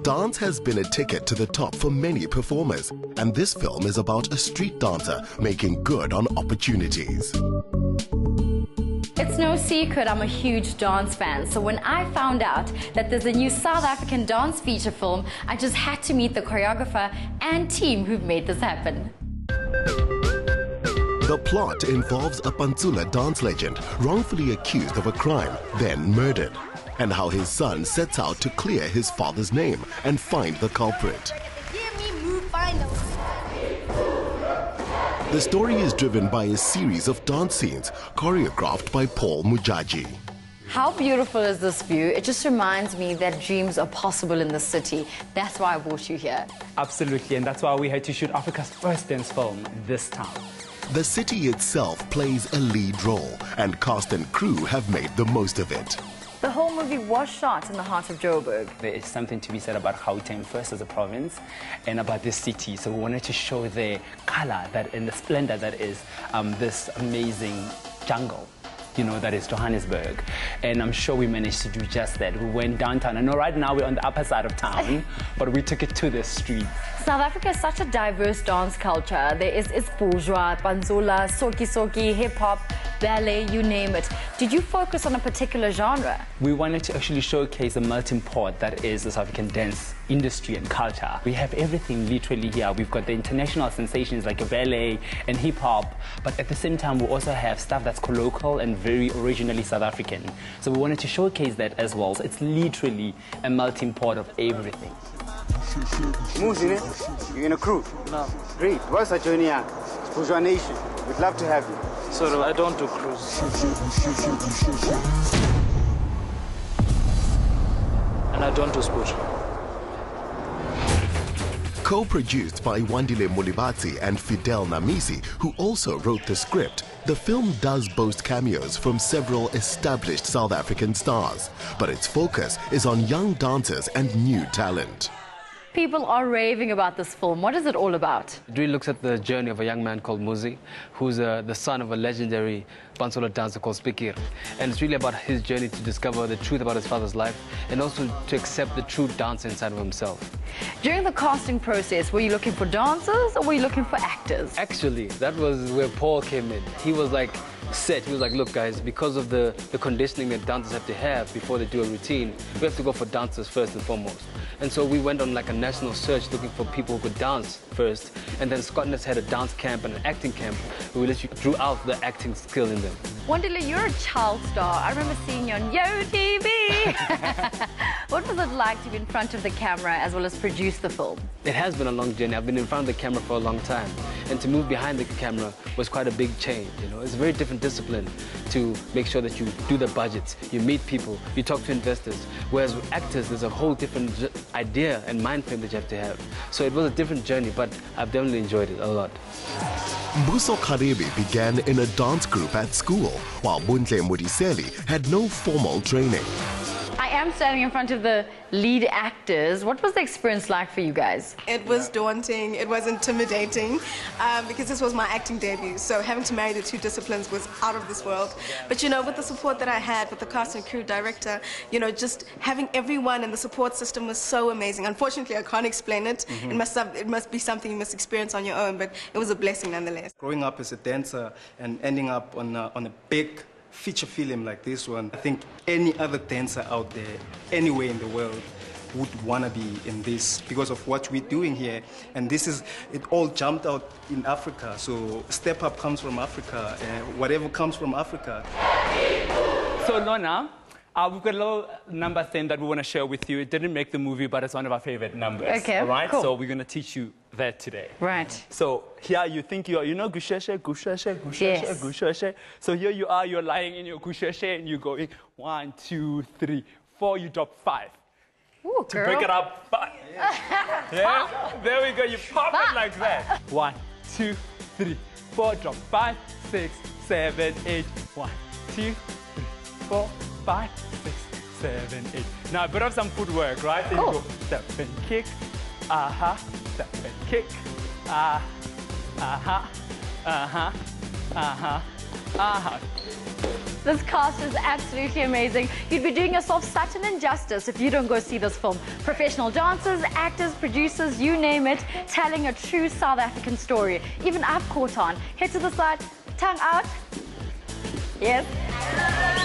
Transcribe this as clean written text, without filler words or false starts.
Dance has been a ticket to the top for many performers, and this film is about a street dancer making good on opportunities. It's no secret I'm a huge dance fan, so when I found out that there's a new South African dance feature film, I just had to meet the choreographer and team who've made this happen. The plot involves a Pantsula dance legend wrongfully accused of a crime, then murdered, and how his son sets out to clear his father's name and find the culprit. The story is driven by a series of dance scenes choreographed by Paul Modjadji. How beautiful is this view? It just reminds me that dreams are possible in the city. That's why I brought you here. Absolutely, and that's why we had to shoot Africa's first dance film this time. The city itself plays a lead role, and cast and crew have made the most of it. The whole movie was shot in the heart of Joburg. There is something to be said about Gauteng first as a province and about this city. So we wanted to show the color that and the splendor that is this amazing jungle, you know, that is Johannesburg. And I'm sure we managed to do just that. We went downtown. I know right now we're on the upper side of town, but we took it to the street. South Africa is such a diverse dance culture. There is bourgeois, panzula, soki, hip-hop, ballet, you name it. Did you focus on a particular genre? We wanted to actually showcase the melting pot that is the South African dance industry and culture. We have everything literally here. We've got the international sensations like ballet and hip-hop, but at the same time we also have stuff that's colloquial and very originally South African. So we wanted to showcase that as well. So it's literally a melting pot of everything. Muzi, you're in a crew? No. Great. What's our journey at? It's Bourgeois Nation. We'd love to have you. Sorry, I don't do cruise. And I don't do sport. Co-produced by Wandile Mulibatsi and Fidel Namisi, who also wrote the script, the film does boast cameos from several established South African stars, but its focus is on young dancers and new talent. People are raving about this film. What is it all about? It really looks at the journey of a young man called Muzi, who's the son of a legendary Pantsula dancer called Spikir. And it's really about his journey to discover the truth about his father's life and also to accept the true dancer inside of himself. During the casting process, were you looking for dancers or were you looking for actors? Actually, that was where Paul came in. He was like set. He was like, look guys, because of the conditioning that dancers have to have before they do a routine, we have to go for dancers first and foremost. And so we went on like a national search looking for people who could dance first. And then Scotland had a dance camp and an acting camp where we literally drew out the acting skill in them. Wandile, you're a child star. I remember seeing you on Yo TV. What was it like to be in front of the camera as well as produce the film? It has been a long journey. I've been in front of the camera for a long time. And to move behind the camera was quite a big change. You know, it's a very different discipline to make sure that you do the budgets, you meet people, you talk to investors. Whereas with actors, there's a whole different idea and mind frame that you have to have. So it was a different journey, but I've definitely enjoyed it a lot. Mbuso Karibi began in a dance group at school, while Buntle Modiseli had no formal training. I am standing in front of the lead actors. What was the experience like for you guys? It was daunting, it was intimidating, because this was my acting debut, so having to marry the two disciplines was out of this world. But you know, with the support that I had with the cast and crew director, you know, just having everyone in the support system was so amazing. Unfortunately, I can't explain it. It must be something you must experience on your own, but it was a blessing nonetheless. Growing up as a dancer and ending up on a big feature film like this one, I think any other dancer out there, anywhere in the world, would want to be in this because of what we're doing here. And this is, it all jumped out in Africa. So Step Up comes from Africa, whatever comes from Africa. So Lorna, we've got a little number thing that we want to share with you. It didn't make the movie, but it's one of our favorite numbers. Okay, all right? cool. So we're going to teach you that today. Right. So here you think you know, gusheshe, gusheshe, gusheshe, Yes. Gusheshe. So here you are, you're lying in your gusheshe and you're going 1, 2, 3, 4, you drop 5. Ooh, To break it up, 5. Yeah, there we go, you pop it like that. 1, 2, 3, 4, drop 5, 6, 7, 8. 1, 2, 3, 4, 5, 6, 7, 8. Now a bit of some footwork, right? Then you go step and kick, step and kick, This cast is absolutely amazing. You'd be doing yourself such an injustice if you don't go see this film. Professional dancers, actors, producers, you name it, telling a true South African story. Even I've caught on. Head to the side, tongue out. Yes.